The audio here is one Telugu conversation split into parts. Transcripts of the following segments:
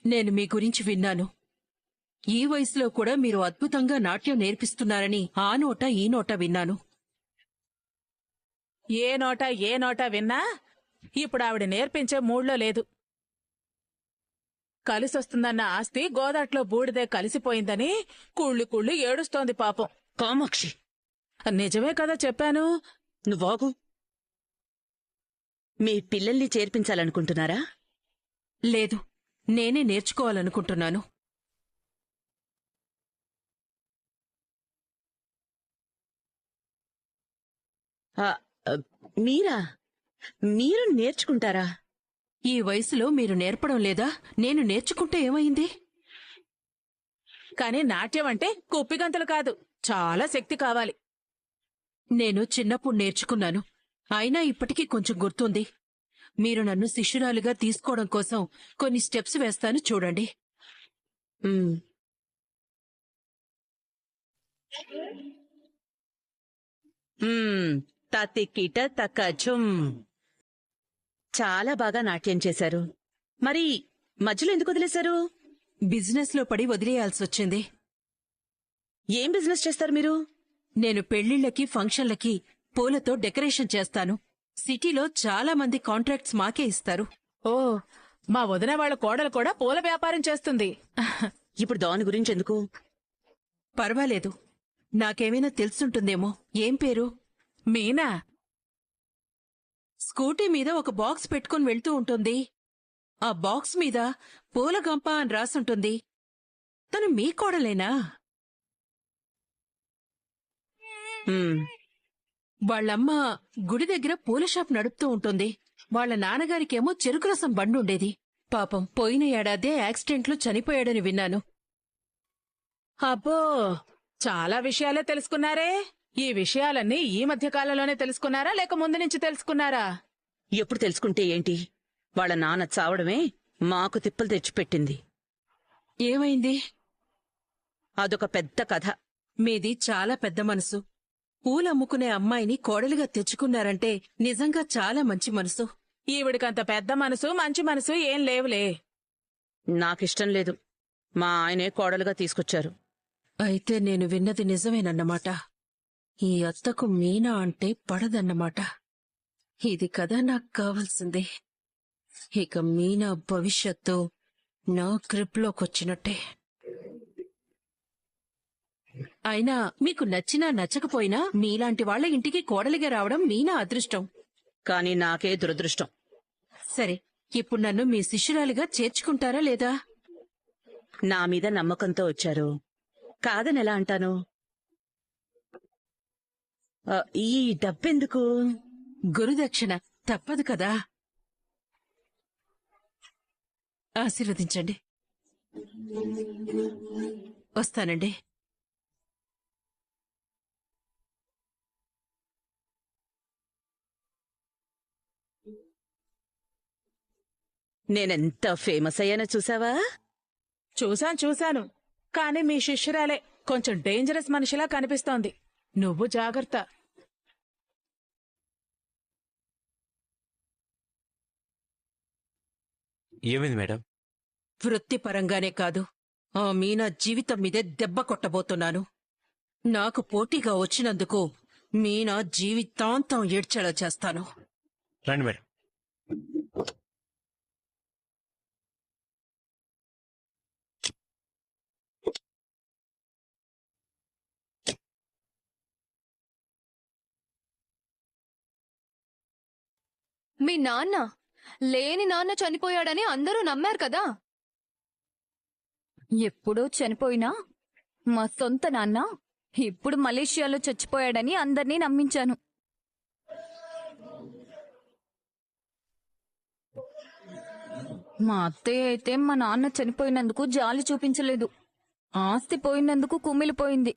నేను మీ గురించి విన్నాను. ఈ వయసులో కూడా మీరు అద్భుతంగా నాట్యం నేర్పిస్తున్నారని ఆ నోట ఈ నోట విన్నాను. ఏ నోట విన్నా ఇప్పుడు ఆవిడ నేర్పించే మూడ్లో లేదు. కలిసొస్తుందన్న ఆస్తి గోదాట్లో బూడిదే కలిసిపోయిందని కుళ్ళి ఏడుస్తోంది పాపం. కామాక్షి, నిజమే కదా చెప్పాను. నువ్వాగు. మీ పిల్లల్ని చేర్పించాలనుకుంటున్నారా? లేదు, నేనే నేర్చుకోవాలనుకుంటున్నాను. మీరు నేర్చుకుంటారా? ఈ వయసులో మీరు నేర్పడం లేదా? నేను నేర్చుకుంటే ఏమైంది? కాని నాట్యం అంటే కుప్పిగంతలు కాదు, చాలా శక్తి కావాలి. నేను చిన్నప్పుడు నేర్చుకున్నాను, అయినా ఇప్పటికీ కొంచెం గుర్తుంది. మీరు నన్ను శిష్యురాలుగా తీసుకోవడం కోసం కొన్ని స్టెప్స్ వేస్తాను, చూడండి. తతికిట తకచుం. చాలా బాగా నాట్యం చేశారు. మరి మధ్యలో ఎందుకు వదిలేశారు? బిజినెస్ లో పడి వదిలేయాల్సొచ్చింది. ఏం బిజినెస్ చేస్తారు మీరు? నేను పెళ్లిళ్లకి, ఫంక్షన్లకి పూలతో డెకరేషన్ చేస్తాను. సిటీలో చాలా మంది కాంట్రాక్ట్స్ మాకే ఇస్తారు. ఓ, మా వదిన వాళ్ళ కోడలు కూడా పూల వ్యాపారం చేస్తుంది. ఇప్పుడు దాని గురించి ఎందుకు? పర్వాలేదు, నాకేమైనా తెలుసుంటుందేమో. ఏం పేరు? మీనా. స్కూటీ మీద ఒక బాక్స్ పెట్టుకుని వెళ్తూ ఉంటుంది. ఆ బాక్స్ మీద పూలగంప అని రాసుంటుంది. తను మీ కోడలేనా? వాళ్ళమ్మ గుడి దగ్గర పూల షాప్ నడుపుతూ ఉంటుంది. వాళ్ళ నాన్నగారికేమో చెరుకు రసం బండుండేది. పాపం పోయిన ఏడాదే యాక్సిడెంట్లో చనిపోయాడని విన్నాను. అబ్బో, చాలా విషయాలే తెలుసుకున్నారే. ఈ విషయాలన్నీ ఈ మధ్య కాలంలోనే తెలుసుకున్నారా, లేక ముందు నుంచి తెలుసుకున్నారా? ఎప్పుడు తెలుసుకుంటే ఏంటి? వాళ్ళ నాన్న చావడమే మాకు తిప్పలు తెచ్చిపెట్టింది. ఏమైంది? అదొక పెద్ద కథ. మీది చాలా పెద్ద మనసు. పూలమ్ముకునే అమ్మాయిని కోడలిగా తెచ్చుకున్నారంటే నిజంగా చాలా మంచి మనసు. ఈవిడికంత పెద్ద మనసు, మంచి మనసు ఏం లేవులే. నాకిష్టం లేదు. మా ఆయనే కోడలుగా తీసుకొచ్చారు. అయితే నేను విన్నది నిజమేనన్నమాట. ఈ అత్తకు మీనా అంటే పడదన్నమాట. ఇది కదా నాకు కావాల్సింది. ఇక మీనా భవిష్యత్తు నా గ్రిప్లోకొచ్చినట్టే. అయినా మీకు నచ్చినా నచ్చకపోయినా మీలాంటి వాళ్ల ఇంటికి కోడలిగా రావడం మీనా అదృష్టం. కాని నాకే దురదృష్టం. సరే, ఇప్పుడు నన్ను మీ శిష్యురాలిగా చేర్చుకుంటారా లేదా? నా మీద నమ్మకంతో వచ్చారు, కాదనెలా అంటాను? ఈ డబ్బెందుకు? గురుదక్షిణ తప్పదు కదా. ఆశీర్వదించండి. వస్తానండి. నేనెంత ఫేమస్ అయ్యానో చూసావా? చూశాను. కాని మీ శిష్యురాలే కొంచెం డేంజరస్ మనిషిలా కనిపిస్తోంది. నువ్వు జాగ్రత్త. ఏమైంది మేడం? వృత్తిపరంగానే కాదు, ఆ మీనా జీవితం మీదే దెబ్బ కొట్టబోతున్నాను. నాకు పోటీగా వచ్చినందుకు మీనా జీవితాంతం ఏడ్చేలా చేస్తాను. రండి మేడం. మీ నాన్న లేని నాన్న చనిపోయాడని అందరూ నమ్మారు కదా. ఎప్పుడో చనిపోయినా మా సొంత నాన్న ఇప్పుడు మలేషియాలో చచ్చిపోయాడని అందర్నీ నమ్మించాను. మా అత్తయ్య అయితే మా నాన్న చనిపోయినందుకు జాలి చూపించలేదు. ఆస్తి పోయినందుకు కుమిలిపోయింది.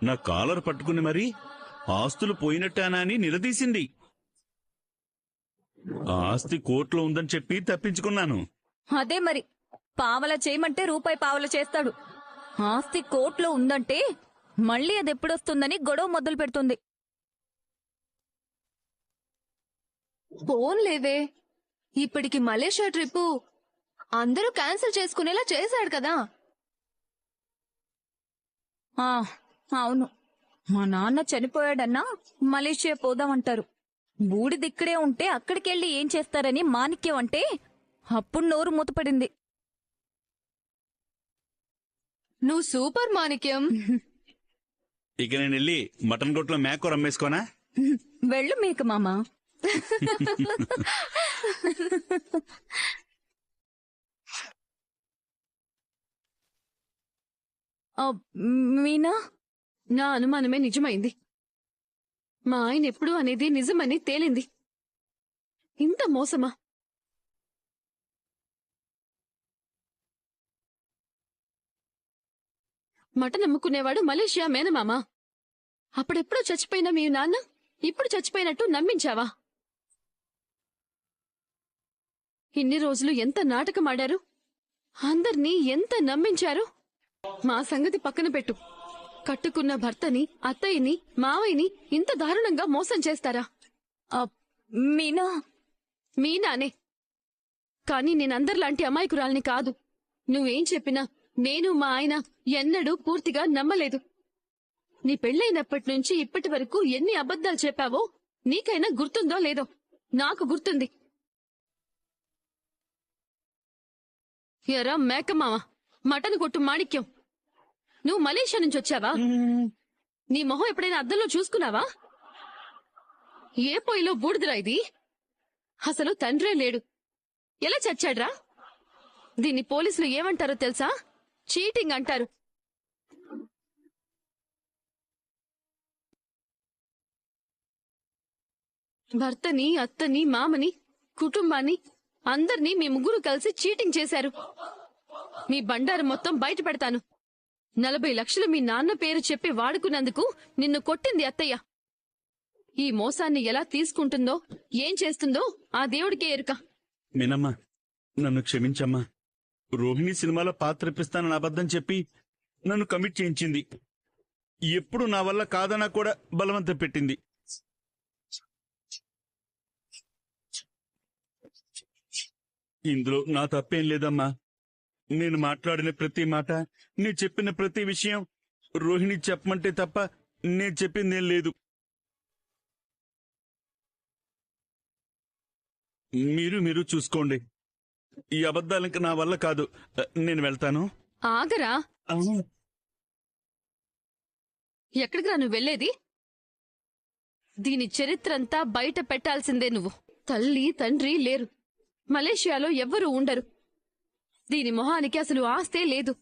నా కాలర్ పట్టుకుని మరి ఆస్తులు పోయినట్టానా అని నిలదీసింది. ఆస్తి కోర్టులో ఉందని చెప్పి తప్పించుకున్నాను. అదే మరి, పావల చేయమంటే రూపాయి పావల చేస్తాడు. ఆస్తి కోర్టులో ఉందంటే మళ్ళీ అదెప్పుడొస్తుందని గొడవ మొదలు పెడుతుంది. పోన్లేవే, ఇప్పటికి మలేషియా ట్రిప్పు అందరూ క్యాన్సిల్ చేసుకునేలా చేశాడు కదా. ఆ, అవును. మా నాన్న చనిపోయాడన్నా మలేషియా పోదామంటారు. బూడిదిక్కడే ఉంటే అక్కడికెళ్ళి ఏం చేస్తారని మాణిక్యం అంటే అప్పుడు నోరు మూతపడింది. నువ్వు సూపర్ మాణిక్యం. ఇక నేను వెళ్ళి మటన్ కొట్లో మేకూర అమ్మేసుకోనా? వెళ్ళు మేక మామ. ఆ, మీనా, నా అనుమానమే నిజమైంది. మా ఆయన ఎప్పుడు అనేది నిజమని తేలింది. ఇంత మోసమా? మటన్ అమ్ముకునేవాడు మలేషియా మేనమామ. అప్పుడెప్పుడో చచ్చిపోయిన మీ నాన్న ఇప్పుడు చచ్చిపోయినట్టు నమ్మించావా? ఇన్ని రోజులు ఎంత నాటకం ఆడారు, అందర్నీ ఎంత నమ్మించారు. మా సంగతి పక్కన పెట్టు. కట్టుకున్న భర్తని, అత్తయ్యని, మావయ్యని ఇంత దారుణంగా మోసం చేస్తారా? ఆ, మీనా. మీనానే. కాని నేనందరిలాంటి అమాయకురాల్ని కాదు. నువ్వేం చెప్పినా నేను మా ఆయన ఎన్నడూ పూర్తిగా నమ్మలేదు. నీ పెళ్ళైనప్పటి నుంచి ఇప్పటి వరకు ఎన్ని అబద్ధాలు చెప్పావో నీకైనా గుర్తుందో లేదో? నాకు గుర్తుంది. ఎరా మేకమామ, మటన్ కొట్టు మాణిక్యం, నువ్వు మలేషియా నుంచి వచ్చావా? నీ మొహం ఎప్పుడైనా అద్దంలో చూసుకున్నావా? ఏ పొయ్యిలో బూడిదరా ఇది? అసలు తండ్రే లేడు, ఎలా చచ్చాడ్రా? దీన్ని పోలీసులు ఏమంటారో తెలుసా? చీటింగ్ అంటారు. భర్తని, అత్తని, మామని, కుటుంబాన్ని అందర్నీ మీ ముగ్గురు కలిసి చీటింగ్ చేశారు. మీ బండారం మొత్తం బయట పెడతాను. 40 లక్షలు మీ నాన్న పేరు చెప్పి వాడుకున్నందుకు నిన్ను కొట్టింది అత్తయ్య. ఈ మోసాన్ని ఎలా తీసుకుంటుందో, ఏం చేస్తుందో ఆ దేవుడికే ఎరుక. మీనమ్మా, నన్ను క్షమించమ్మా. రోహిణి సినిమాలో పాత్ర ఇప్పిస్తానని అబద్ధం చెప్పి నన్ను కమిట్ చేయించింది. ఎప్పుడు నా వల్ల కాదన్నా కూడా బలవంతం పెట్టింది. ఇందులో నా తప్పేం లేదమ్మా. నేను మాట్లాడిన ప్రతి మాట, నేను చెప్పిన ప్రతి విషయం రోహిణి చెప్పమంటే తప్ప నేను చెప్పిందేం లేదు. మీరు చూసుకోండి. ఈ అబద్ధాలింక నా వల్ల కాదు. నేను వెళ్తాను. ఆగరా, ఎక్కడికి రా నువ్వు వెళ్ళేది? దీని చరిత్రంతా బయట పెట్టాల్సిందే నువ్వు. తల్లి తండ్రి లేరు, మలేషియాలో ఎవ్వరూ ఉండరు. దీని మొహానికి అసలు ఆస్తే లేదు.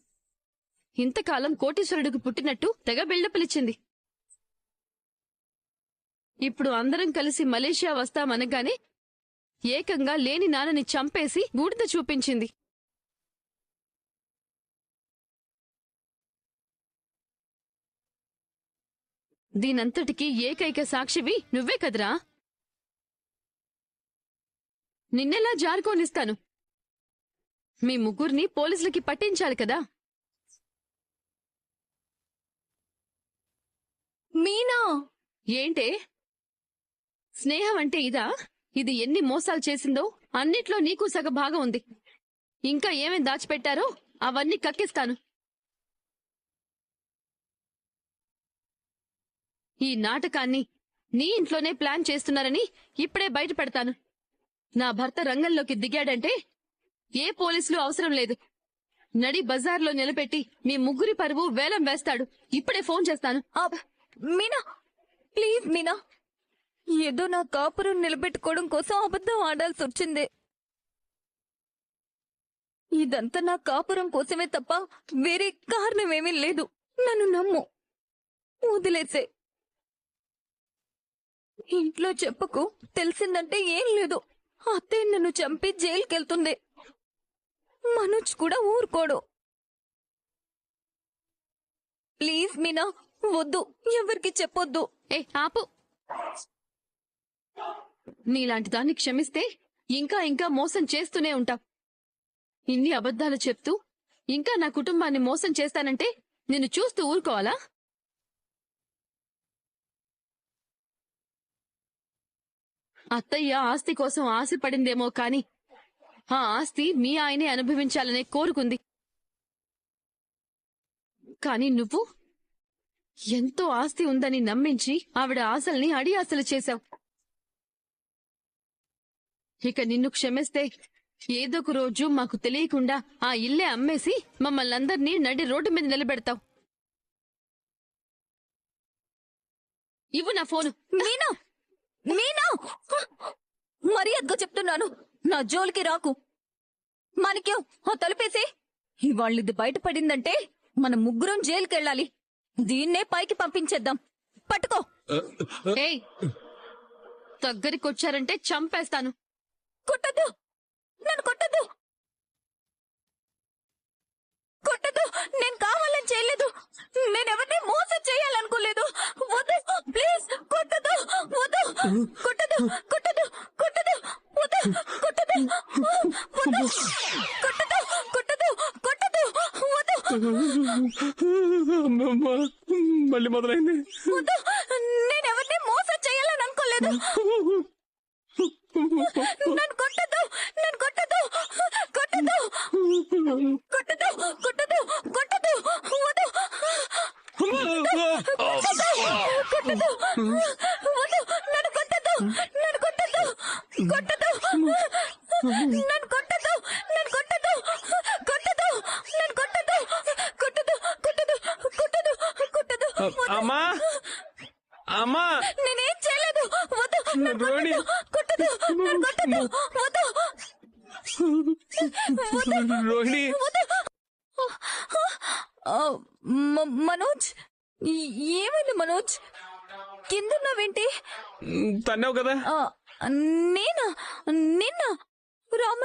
ఇంతకాలం కోటీశ్వరుడికి పుట్టినట్టు తెగ బిల్డపిలిచ్చింది. ఇప్పుడు అందరం కలిసి మలేషియా వస్తామనగానే ఏకంగా లేని నాన్నని చంపేసి బూడిద చూపించింది. దీనంతటికీ ఏకైక సాక్షివి నువ్వే కదరా. నిన్నెలా జారుకోనిస్తాను? మీ ముగ్గురిని పోలీసులకి పట్టించాలి కదా. మీనా, ఏంటే స్నేహం అంటే ఇదా? ఇది ఎన్ని మోసాలు చేసిందో అన్నిట్లో నీకు సగ భాగం ఉంది. ఇంకా ఏమేం దాచిపెట్టారో అవన్నీ కక్కిస్తాను. ఈ నాటకాన్ని నీ ఇంట్లోనే ప్లాన్ చేస్తున్నారని ఇప్పుడే బయట పెడతాను. నా భర్త రంగంలోకి దిగాడంటే ఏ పోలీసులు అవసరం లేదు. నడి బజార్లో నిలబెట్టి మీ ముగ్గురి పరువు వేలం వేస్తాడు. ఇప్పుడే ఫోన్ చేస్తాను. మీనా, ప్లీజ్ మీనా, ఏదో నా కాపురం నిలబెట్టుకోవడం కోసం అబద్ధం ఆడాల్సి వచ్చింది. ఇదంతా నా కాపురం కోసమే తప్ప వేరే కారణమేమీ లేదు. నన్ను నమ్ము, వదిలేసే. ఇంట్లో చెప్పకు, తెలిసిందంటే ఏం లేదు. అత్తయ్య నన్ను చంపి జైలుకెళ్తుంది. మనోజ్ కూడా ఊరుకోడు. ప్లీజ్ మీనా, వద్దు, ఎవరికి చెప్పొద్దు. ఆపు. నీలాంటి దాన్ని క్షమిస్తే ఇంకా ఇంకా మోసం చేస్తూనే ఉంటావు. ఇన్ని అబద్ధాలు చెప్తూ ఇంకా నా కుటుంబాన్ని మోసం చేస్తానంటే నిన్ను చూస్తూ ఊరుకోవాలా? అత్తయ్య ఆస్తి కోసం ఆశపడిందేమో కాని ఆ ఆస్తి మీ ఆయనే అనుభవించాలనే కోరుకుంది. కాని నువ్వు ఎంతో ఆస్తి ఉందని నమ్మించి ఆవిడ ఆశల్ని అడియాసలు చేశావు. ఇక నిన్ను క్షమిస్తే ఏదో ఒక రోజు మాకు తెలియకుండా ఆ ఇల్లే అమ్మేసి మమ్మల్ని అందరినీ నడి రోడ్డు మీద నిలబెడతావు. ఇవ్వు నా ఫోను. మీనా మీనా మర్యాదగా చెప్తున్నాను, నా జోలికి రాకు. మాణిక్యం, ఆ తలుపేసి. ఇవాళ్ళిది బయటపడిందంటే మన ముగ్గురం జైలుకెళ్ళాలి. దీన్నే పైకి పంపించేద్దాం. పట్టుకో. ఏయ్, దగ్గరికొచ్చారంటే చంపేస్తాను. కొట్టద్దు, నన్ను కొట్టద్దు, కొట్టద్దు. నేను కావాలని చేయలేదు. నేనెవరిని మోసం చేయాలనుకోలేదు. వద్దు, ప్లీజ్ కొట్టద్దు, వద్దు, కొట్టద్దు, కొట్టద్దు, కొట్టద్దు, వద్దు, కొట్టద్దు, వద్దు, కొట్టద్దు, కొట్టద్దు, కొట్టద్దు, వద్దు, మళ్ళీ మొదలైంది. వద్దు. నేనెవరిని మోసం చేయాలని అనుకోలేదు. నన్ను కొట్టద్దు, నన్ను కొట్టద్దు, కొట్టద్దు, కొట్టద్దు, కొట్టద్దు, కొట్టద్దు, వద్దు, కొట్టద్దు, వద్దు, నన్ను కొట్టద్దు, నన్ను కొట్టద్దు, కొట్టద్దు, నన్ను కొట్టద్దు, నన్ను కొట్టద్దు, కొట్టద్దు, నన్ను కొట్టద్దు, కొట్టద్దు, కొట్టద్దు, కొట్టద్దు, కొట్టద్దు, అమ్మా అమ్మా నేనేం చేయలేదు. వద్దు, నన్ను రోహిణి. కొట్టద్దు, నన్ను కొట్టద్దు, వద్దు, రోహిణి మనోజ్, ఏమైంది మనోజ్? కిందన్నావేంటి? తన్నావు కదా. నేనా? నిన్న? రామ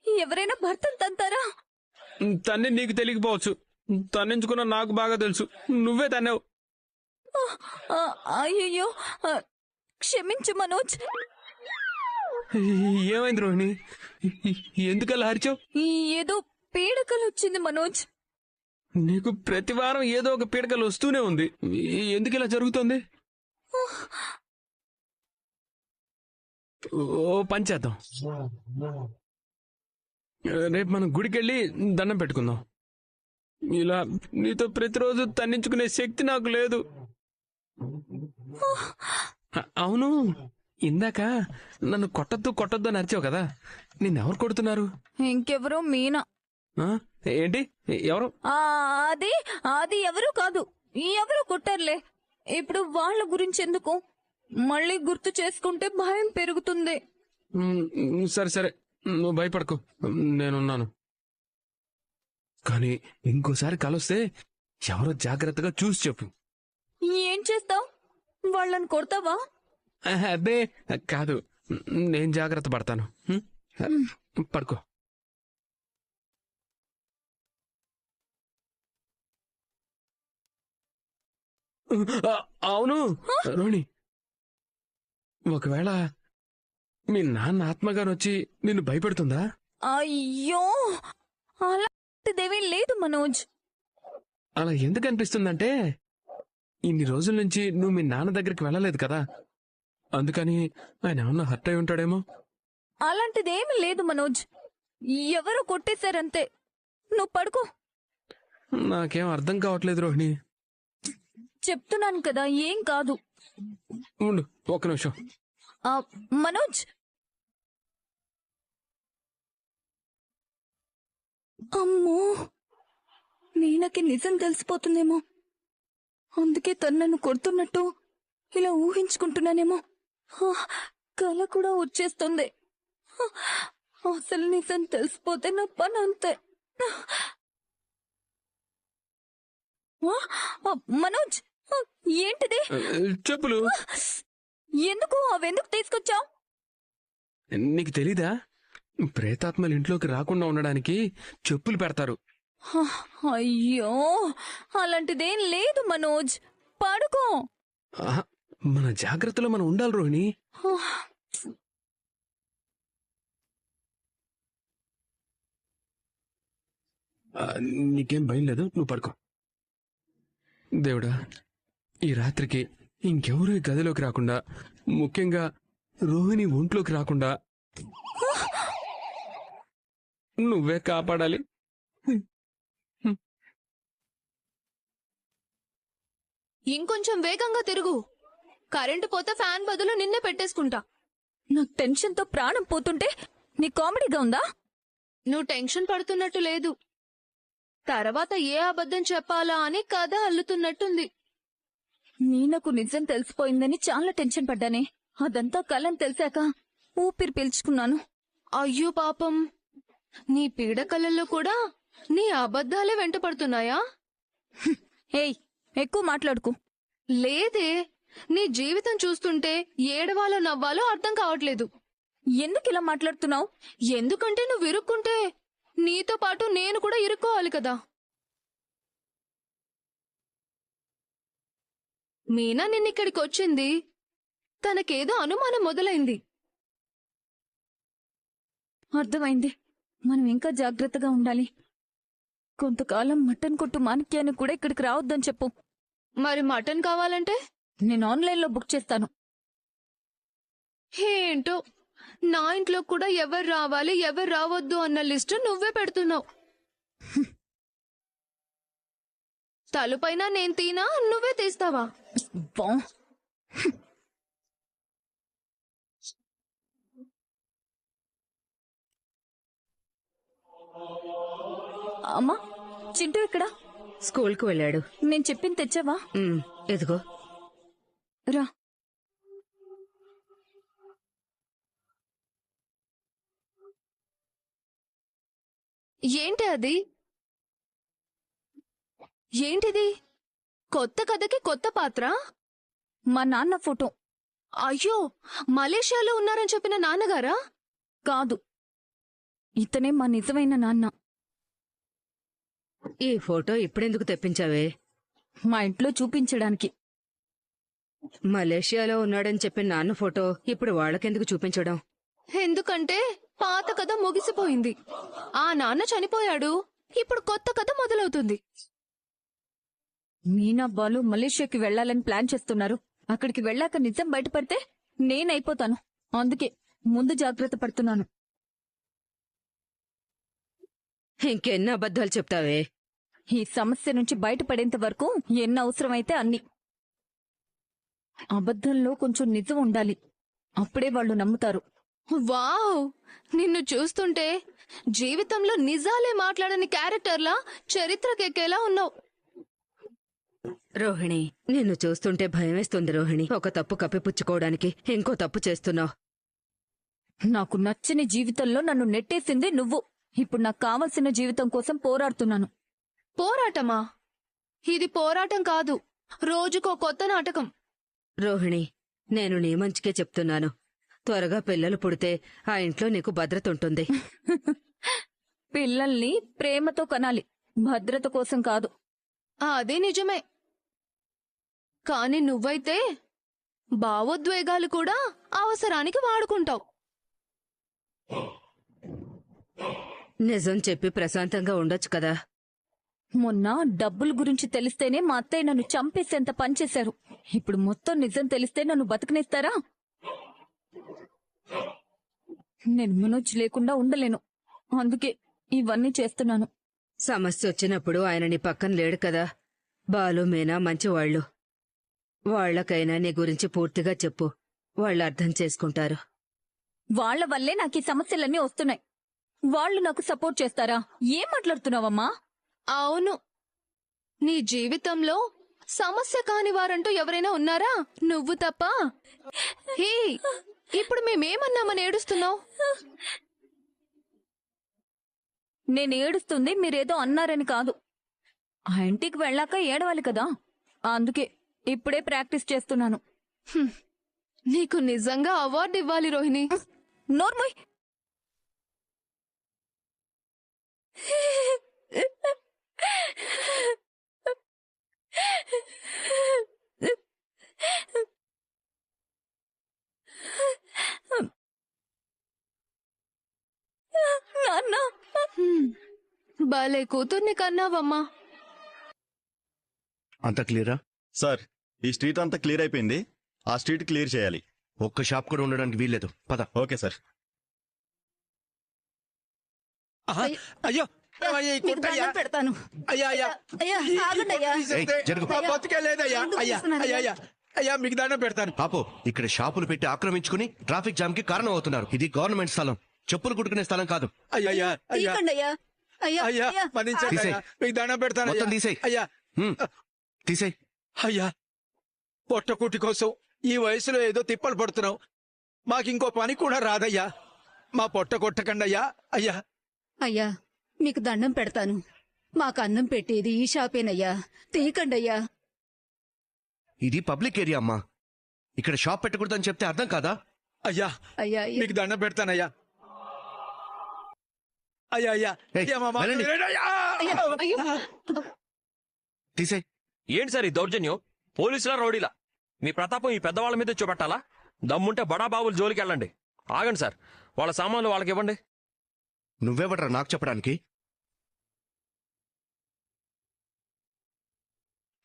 ఎవరైనా భర్తను తంతారా? తన్ని నీకు తెలియకపోవచ్చు, తన్నించుకున్న నాకు బాగా తెలుసు. నువ్వే తన్నావు. అయ్యయ్యో, క్షమించు మనోజ్. ఏమైంది రోహిణి? ఎందుకలా అరిచావు? ఏదో పీడకలు వచ్చింది మనోజ్. నీకు ప్రతి వారం ఏదో ఒక పీడకలు వస్తూనే ఉంది. ఎందుకు ఇలా జరుగుతుంది? ఓ పని చేద్దాం, రేపు మనం గుడికెళ్ళి దండం పెట్టుకుందాం. ఇలా నీతో ప్రతిరోజు తన్నించుకునే శక్తి నాకు లేదు. అవును, ఇందాక నన్ను కొట్టద్దు అని అరిచావు కదా, నిన్నెవరు కొడుతున్నారు? ఇంకెవరో మీనా. ఆ? ఏంటి? ఎవరు? అది అది ఎవరు కాదు, ఎవరు కొట్టారులే. ఇప్పుడు వాళ్ళ గురించి ఎందుకు? మళ్ళీ గుర్తు చేసుకుంటే భయం పెరుగుతుంది. సరే నువ్వు భయపడకు, నేనున్నాను. కానీ ఇంకోసారి కలిస్తే ఎవరో జాగ్రత్తగా చూసి చెప్పు. ఏం చేస్తావ్? వాళ్ళని కొడతావా? అబ్బే కాదు, నేను జాగ్రత్త పడతాను. పడుకో. అవును రోహిణి, ఒకవేళ మీ నాన్న ఆత్మగారు వచ్చి నిన్ను భయపెడుతుందా? అయ్యో, అలాంటిదేమీ లేదు మనోజ్. అలా ఎందుకు అనిపిస్తుందంటే, ఇన్ని రోజుల నుంచి నువ్వు మీ నాన్న దగ్గరికి వెళ్ళలేదు కదా, అందుకని ఆయన ఏమన్నా హర్ట్ అయి ఉంటాడేమో. అలాంటిదేమీ లేదు మనోజ్, ఎవరో కొట్టేశారంతే. నువ్వు పడుకో. నాకేం అర్థం కావట్లేదు రోహిణి. చెప్తున్నాను కదా, ఏం కాదు. ఉండు ఒక్క నిమిషం. మనోజ్, అమ్మో, మీనాకి నిజం తెలిసిపోతుందేమో. అందుకే తను నన్ను కొడుతున్నట్టు ఇలా ఊహించుకుంటున్నానేమో. కల కూడా వచ్చేస్తుంది. అసలు నిజం తెలిసిపోతే నా పని అంతే. మనోజ్, ఏంటిది? చెప్పులు. ఎందుకు అవెందుకు తీసుకొచ్చావు? నీకు తెలీదా? ప్రేతాత్మలు ఇంట్లోకి రాకుండా ఉండడానికి చెప్పులు పెడతారు. అయ్యో, అలాంటిదేం లేదు మనోజ్, పడుకో. ఆహా, మన జాగ్రత్తలో మనం ఉండాలి రోహిణి. నీకేం భయం లేదు, నువ్వు పడుకో. దేవుడా, ఈ రాత్రికి ఇంకెవరూ ఈ గదిలోకి రాకుండా, ముఖ్యంగా రోహిణి ఒంట్లోకి రాకుండా నువ్వే కాపాడాలి. ఇంకొంచెం వేగంగా తిరుగు. కరెంటు పోతే ఫ్యాన్ బదులు నిన్నే పెట్టేసుకుంటా. నాకు టెన్షన్ తో ప్రాణం పోతుంటే నీ కామెడీగా ఉందా? నువ్వు టెన్షన్ పడుతున్నట్టు లేదు. తర్వాత ఏ అబద్ధం చెప్పాలా అని కథ అల్లుతున్నట్టుంది. నీనకు నిజం తెలిసిపోయిందని చాలా టెన్షన్ పడ్డానే. అదంతా కలని తెలిసాక ఊపిరి పీల్చుకున్నాను. అయ్యో పాపం, నీ పీడకలల్లో కూడా నీ అబద్ధాలే వెంట పడుతున్నాయా? ఏయ్, ఎక్కువ మాట్లాడుకు. లేదే, నీ జీవితం చూస్తుంటే ఏడవాలో నవ్వాలో అర్థం కావట్లేదు. ఎందుకు ఇలా మాట్లాడుతున్నావు? ఎందుకంటే నువ్వు ఇరుక్కుంటే నీతో పాటు నేను కూడా ఇరుక్కోవాలి కదా. మీనా నిన్నిక్కడికి వచ్చింది, తనకేదో అనుమానం మొదలైంది. అర్థమైంది. మనం ఇంకా జాగ్రత్తగా ఉండాలి. కొంతకాలం మటన్ కొట్టు మాణిక్యాన్ని కూడా ఇక్కడికి రావద్దని చెప్పు. మరి మటన్ కావాలంటే నేను ఆన్లైన్లో బుక్ చేస్తాను. ఏంటో, నా ఇంట్లో కూడా ఎవరు రావాలి ఎవరు రావద్దు అన్న లిస్టు నువ్వే పెడుతున్నావు. తలుపైన నేను తీనా, నువ్వే తీస్తావా? బా. అమ్మా, చింటూ ఇక్కడ. స్కూల్కి వెళ్ళాడు. నేను చెప్పింది తెచ్చావా? ఎదుగో. రా. ఏంటి అది? ఏంటిది? కొత్త కథకి కొత్త పాత్ర? మా నాన్న ఫోటో. అయ్యో, మలేషియాలో ఉన్నారని చెప్పిన నాన్నగారా? కాదు, ఇతనే మా నిజమైన నాన్న. ఈ ఫోటో ఇప్పుడెందుకు తెప్పించావే? మా ఇంట్లో చూపించడానికి. మలేషియాలో ఉన్నాడని చెప్పిన నాన్న ఫోటో ఇప్పుడు వాళ్ళకెందుకు చూపించడం? ఎందుకంటే పాత కథ ముగిసిపోయింది. ఆ నాన్న చనిపోయాడు, ఇప్పుడు కొత్త కథ మొదలవుతుంది. మీనా బాలు మలేషియాకి వెళ్లాలని ప్లాన్ చేస్తున్నారు. అక్కడికి వెళ్ళాక నిజం బయటపడితే నేనైపోతాను. అందుకే ముందు జాగ్రత్త పడుతున్నాను. ఇంకెన్ని అబద్ధాలు చెప్తావే? ఈ సమస్య నుంచి బయటపడేంత వరకు ఎన్ని అవసరమైతే అన్ని. అబద్ధంలో కొంచెం నిజం ఉండాలి, అప్పుడే వాళ్ళు నమ్ముతారు. వావ్, నిన్ను చూస్తుంటే జీవితంలో నిజాలే మాట్లాడని క్యారెక్టర్లా చరిత్రకెక్కేలా ఉన్నావు. రోహిణి, నిన్ను చూస్తుంటే భయమేస్తుంది రోహిణి. ఒక తప్పు కప్పిపుచ్చుకోవడానికి ఇంకో తప్పు చేస్తున్నావు. నాకు నచ్చని జీవితంలో నన్ను నెట్టేసింది నువ్వు. ఇప్పుడు నాకు కావలసిన జీవితం కోసం పోరాడుతున్నాను. పోరాటమా? ఇది పోరాటం కాదు, రోజుకో కొత్త నాటకం. రోహిణి, నేను నీ మంచికే చెప్తున్నాను. త్వరగా పిల్లలు పుడితే ఆ ఇంట్లో నీకు భద్రత ఉంటుంది. పిల్లల్ని ప్రేమతో కనాలి, భద్రత కోసం కాదు. అదే నిజమే. కాని నువ్వైతే భావోద్వేగాలు కూడా అవసరానికి వాడుకుంటావు. నిజం చెప్పి ప్రశాంతంగా ఉండొచ్చు కదా. మొన్న డబ్బుల గురించి తెలిస్తేనే మా అత్తయ్య నన్ను చంపేసేంత పనిచేశారు. ఇప్పుడు మొత్తం నిజం తెలిస్తే నన్ను బతకనిస్తారా? నేను మనోజ్ లేకుండా ఉండలేను, అందుకే ఇవన్నీ చేస్తున్నాను. సమస్య వచ్చినప్పుడు ఆయన నీ పక్కన లేడు కదా. బాలు, మీనా మంచివాళ్లు. వాళ్లకైనా నీ గురించి పూర్తిగా చెప్పు, వాళ్ళు అర్థం చేసుకుంటారు. వాళ్ల వల్లే నాకు ఈ సమస్యలన్నీ వస్తున్నాయి. వాళ్ళు నాకు సపోర్ట్ చేస్తారా? ఏం మాట్లాడుతున్నావమ్మా? అవును, నీ జీవితంలో సమస్య కాని వారంటూ ఎవరైనా ఉన్నారా? నువ్వు తప్ప. హే, ఇప్పుడు మేమేమన్నామని ఏడుస్తున్నావు? నేను ఏడుస్తుంది మీరేదో అన్నారని కాదు. ఆ ఇంటికి వెళ్ళాక ఏడవాలి కదా, అందుకే ఇప్పుడే ప్రాక్టీస్ చేస్తున్నాను. నీకు నిజంగా అవార్డు ఇవ్వాలి రోహిణి. నోర్మోయ్. నాన్న, భలే కూతుర్ని కన్నావమ్మా. అంత క్లియరా? సార్, ఈ స్ట్రీట్ అంతా క్లియర్ అయిపోయింది. ఆ స్ట్రీట్ క్లియర్ చేయాలి. ఒక్క షాప్ కూడా ఉండడానికి వీల్లేదు. పద. Okay sir. అయ్యో మీకు దండం పెడతాను. అయ్యా అయ్యా అయ్యా, ఆగండి అయ్యా. ఏయ్, జరుగు. బతికే లేదయ్యా. ఎందుకు అయ్యా చేస్తున్నారు? అయ్యా అయ్యా అయ్యా మీకు దండం పెడతాను. పాపో, ఇక్కడ షాపులు పెట్టి ఆక్రమించుకుని ట్రాఫిక్ జామ్ కి కారణం అవుతున్నారు. ఇది గవర్నమెంట్ స్థలం, చెప్పులు కుట్టుకునే స్థలం కాదు. అయ్యా అయ్యా అయ్యా తీయకండి అయ్యా. అయ్యా, అయ్యా అయ్యా. మన్నించండి తీసేయ్. అయ్యా. మీకు దండం పెడతాను మొత్తం అయ్యా. తీసేయ్. అయ్యా తీసేయ్. అయ్యా పొట్టకుటి కోసం ఈ వయసులో ఏదో తిప్పలు పడుతున్నావు. మాకింకో పని కూడా రాదయ్యా. మా పొట్ట కొట్టకండి అయ్యా. అయ్యా అయ్యా, మీకు దండం పెడతాను. మాకు అన్నం పెట్టేది ఈ షాపేనయ్యా. తీయకండి అయ్యా. ఇది పబ్లిక్ ఏరియా అమ్మా. ఇక్కడ షాప్ పెట్టకూడదని చెప్తే అర్థం కాదా? అయ్యా అయ్యా, మీకు దండం పెడతానయ్యా. అయ్యా అయ్యా ఏయ్, అయ్యా, మా మాట వెళ్ళండి. వినండి అయ్యా. తీసేయ్. ఏంటి సార్ ఈ దౌర్జన్యం? పోలీసులా రౌడీలా? మీ ప్రతాపం ఈ పెద్దవాళ్ళ మీద చూపెట్టాలా? దమ్ముంటే బడాబాబుల జోలికి వెళ్ళండి. ఆగండి సార్, వాళ్ళ సామాన్లు వాళ్ళకి ఇవ్వండి. నువ్వెవడ్రా నాకు చెప్పడానికి?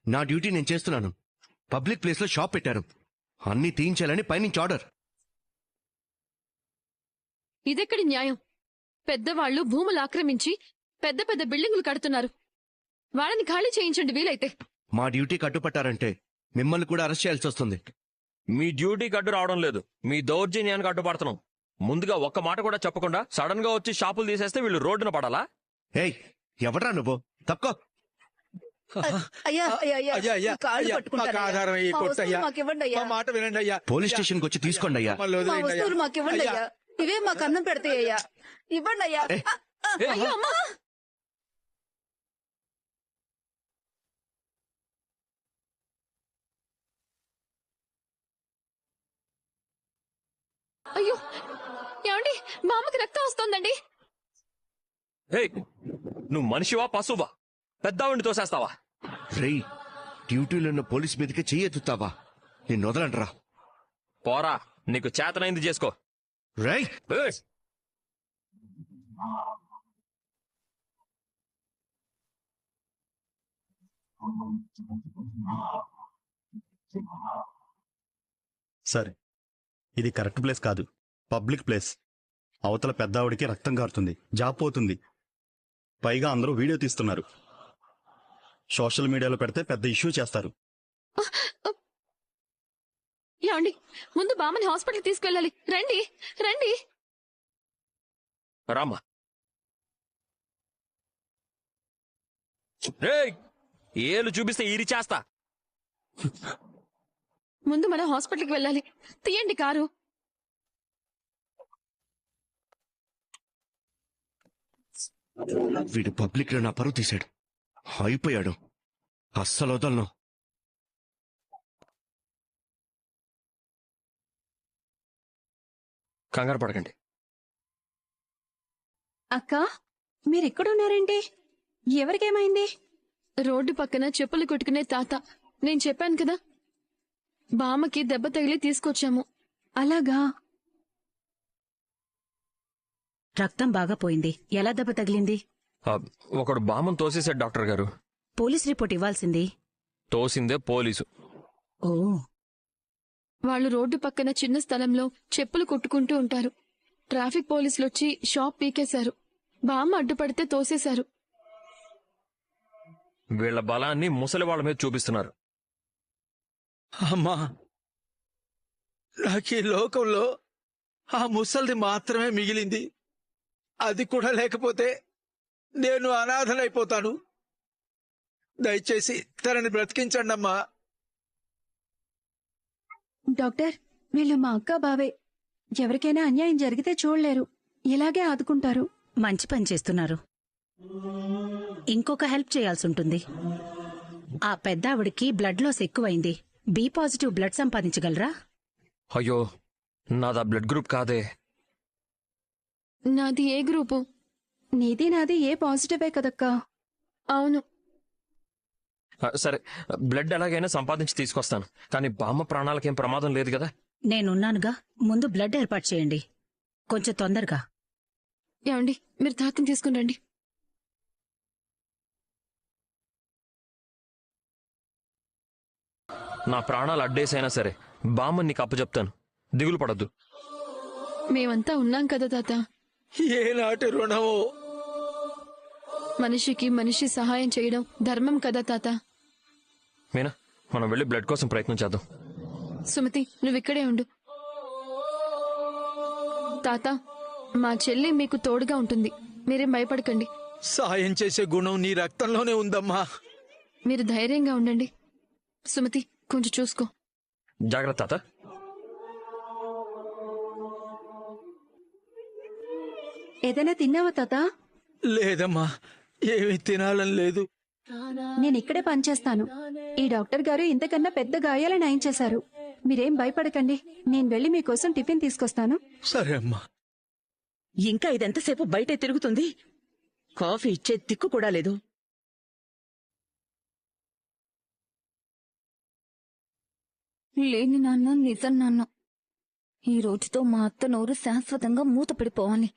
నా డ్యూటీ నేను చేస్తున్నాను. పబ్లిక్ ప్లేస్ లో షాప్ పెట్టారు, అన్ని తీయించాలని పైనుంచి ఆర్డర్. ఇదెక్కడి న్యాయం? పెద్దవాళ్లు భూములు ఆక్రమించి పెద్ద పెద్ద బిల్డింగులు కడుతున్నారు. వాళ్ళని ఖాళీ చేయించండి వీలైతే. మా డ్యూటీ కట్టుపట్టారంటే మిమ్మల్ని కూడా అరెస్ట్ చేయాల్సి వస్తుంది. మీ డ్యూటీకి అడ్డు రావడం లేదు, మీ దౌర్జన్యానికి అడ్డుపడుతున్నాం. ముందుగా ఒక్క మాట కూడా చెప్పకుండా సడన్ గా వచ్చి షాపులు తీసేస్తే వీళ్ళు రోడ్డున పడాలా? ఏయ్, ఎవడ్రా నువ్వు? తప్పుకో. అయ్యా, అయ్యా, అయ్యా. అయ్యా అయ్యా మీ కాళ్ళు అయ్యా, పట్టుకుంటాను మాకు అయ్యా. ఆధారం అయ్యి మా కొట్టయ్యా. వస్తువులు మాకివ్వండి అయ్యా. మా మాట వినండి అయ్యా. పోలీస్ స్టేషన్ కి వచ్చి తీసుకోండి అయ్యా. మమ్మల్ని మా వదిలేయండి అయ్యా. వస్తువులు మాకివ్వండి అయ్యా. అయ్యా. ఇవే మాకు అన్నం పెడతాయి అయ్యా. ఇవ్వండి అయ్యా. ఏ. అయ్యో అమ్మా! అయ్యో ఏమండి, మా అమ్మకి రక్తం వస్తోందండి. ఏయ్, నువ్వు మనిషివా పశువా? పెద్దావిడిని తోసేస్తావా? రేయ్, డ్యూటీలో ఉన్న పోలీస్ మీదకి చెయ్యెత్తుతావా? నేను వదలంటరా. పోరా, నీకు చేతనైంది చేసుకో. రేయ్, ఏయ్! సరే, ఇది కరెక్ట్ ప్లేస్ కాదు, పబ్లిక్ ప్లేస్. అవతల పెద్దావిడికి రక్తం కారుతుంది, జాబ్ పోతుంది. పైగా అందరూ వీడియో తీస్తున్నారు. సోషల్ మీడియాలో పెడితే పెద్ద ఇష్యూ చేస్తారు. ఏమండి, ముందు బామ్మని హాస్పిటల్ తీసుకెళ్ళాలి. రండి రండి. రామ్మా. రేయ్, ఏలు చూపిస్తే ఈరి చేస్తా. ముందు మనం హాస్పిటల్కి వెళ్ళాలి. తీయండి కారు. వీడు పబ్లిక్ లో నా పరువు తీశాడు. అయిపోయాడు. అస్సలు వదలను. కంగారు పడకండి. అక్క, మీరెక్కడున్నారేంటి? ఎవరికేమైంది? రోడ్డు పక్కన చెప్పులు కొట్టుకునే తాత. నేను చెప్పాను కదా, బామ్మకి దెబ్బ తగిలి తీసుకొచ్చాము. అలాగా? రక్తం బాగా పోయింది. ఎలా దెబ్బ తగిలింది? ఒకడు బామ్మను తోసేశాడు డాక్టర్ గారు. పోలీస్ రిపోర్ట్ ఇవ్వాల్సింది. తోసిందే పోలీసు. ఓ, వాళ్ళు రోడ్డు పక్కన చిన్న స్థలంలో చెప్పులు కొట్టుకుంటూ ఉంటారు. ట్రాఫిక్ పోలీసులొచ్చి షాప్ పీకేశారు. బామ్మ అడ్డుపడితే తోసేశారు. వీళ్ల బలాన్ని ముసలి వాళ్ళ మీద చూపిస్తున్నారు. అమ్మా, నాకు ఈ లోకంలో ఆ ముసలిది మాత్రమే మిగిలింది. అది కూడా లేకపోతే నేను అనాథనైపోతాను. దయచేసి తనని బ్రతికించండి అమ్మా. డాక్టర్, వీళ్ళు మా అక్క బావే. ఎవరికైనా అన్యాయం జరిగితే చూడలేరు. ఇలాగే ఆదుకుంటారు. మంచి పని చేస్తున్నారు. ఇంకొక హెల్ప్ చేయాల్సి ఉంటుంది. ఆ పెద్దావిడికి బ్లడ్ లాస్ ఎక్కువైంది. బి పాజిటివ్ బ్లడ్ సంపాదించగలరా? అయ్యో, నాదా బ్లడ్ గ్రూప్ కాదే. నాది ఏ గ్రూపు? నీది నాది ఏ పాజిటివే కదక్కా. అవును. సరే, బ్లడ్ ఎలాగైనా సంపాదించి తీసుకొస్తాను. కానీ బామ్మ ప్రాణాలకేం ప్రమాదం లేదు కదా? నేనున్నానుగా. ముందు బ్లడ్ ఏర్పాటు చేయండి, కొంచెం తొందరగా. ఏమండి, మీరు తాతని తీసుకుని రండి. నా ప్రాణాలు అడ్డేసైనా సరే బామ్మని నీకు అప్పచెప్తాను. దిగులు పడద్దు. మేమంతా ఉన్నాం కదా తాత. ఏనాటి రుణమో. మనిషికి మనిషి సహాయం చేయడం ధర్మం కదా తాత. మీనా, మనం వెళ్ళి బ్లడ్ కోసం ప్రయత్నం చేద్దాం. సుమతి, నువ్విక్కడే ఉండు. తాత, మా చెల్లి మీకు తోడుగా ఉంటుంది, మీరేం భయపడకండి. సాయం చేసే గుణం నీ రక్తంలోనే ఉందమ్మా. మీరు ధైర్యంగా ఉండండి. సుమతి, కొంచెం చూసుకో. జాగ్రత్త తాత. ఏదైనా తిన్నావా తాత? లేదమ్మా, ఏమీ తినాలని లేదు. నేను ఇక్కడే పనిచేస్తాను. ఈ డాక్టర్ గారు ఇంతకన్నా పెద్ద గాయాలు నయం చేశారు. మీరేం భయపడకండి, నేను వెళ్ళి మీకోసం టిఫిన్ తీసుకొస్తాను. సరే అమ్మా. ఇంకా ఇదెంతసేపు బయటే తిరుగుతుంది? కాఫీ ఇచ్చే దిక్కు కూడా లేదు. లేని నాన్న, నిజం నాన్న. ఈ రోజుతో మా అత్త నోరు శాశ్వతంగా మూతపడిపోవాలి.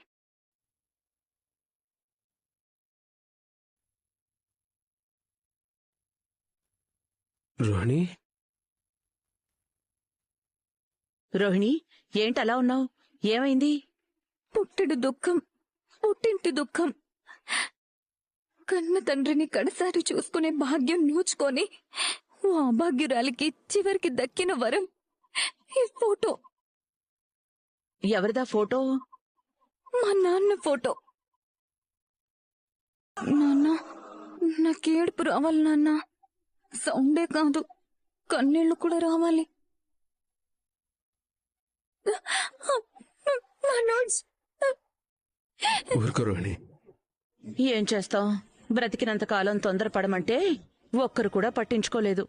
రోహిణి, రోహిణి, ఏంటలా ఉన్నావు? ఏమైంది? పుట్టెడు దుఃఖం, పుట్టింటి దుఃఖం. కన్న తండ్రిని కడసారి చూసుకునే భాగ్యం నూచుకొని ఓ అభాగ్యురాలికి చివరికి దక్కిన వరం ఈ ఫోటో. ఎవరిదా ఫోటో? మా నాన్న ఫోటో. నాన్న, నాకేడుపు రావాలి నాన్న. సౌండే కాదు, కన్నీళ్లు కూడా రావాలి. మనోజ్, ఊరుకో రోహిణి. ఏం చేస్తాం? బ్రతికినంత కాలం తొందరపడమంటే ఒక్కరు కూడా పట్టించుకోలేదు.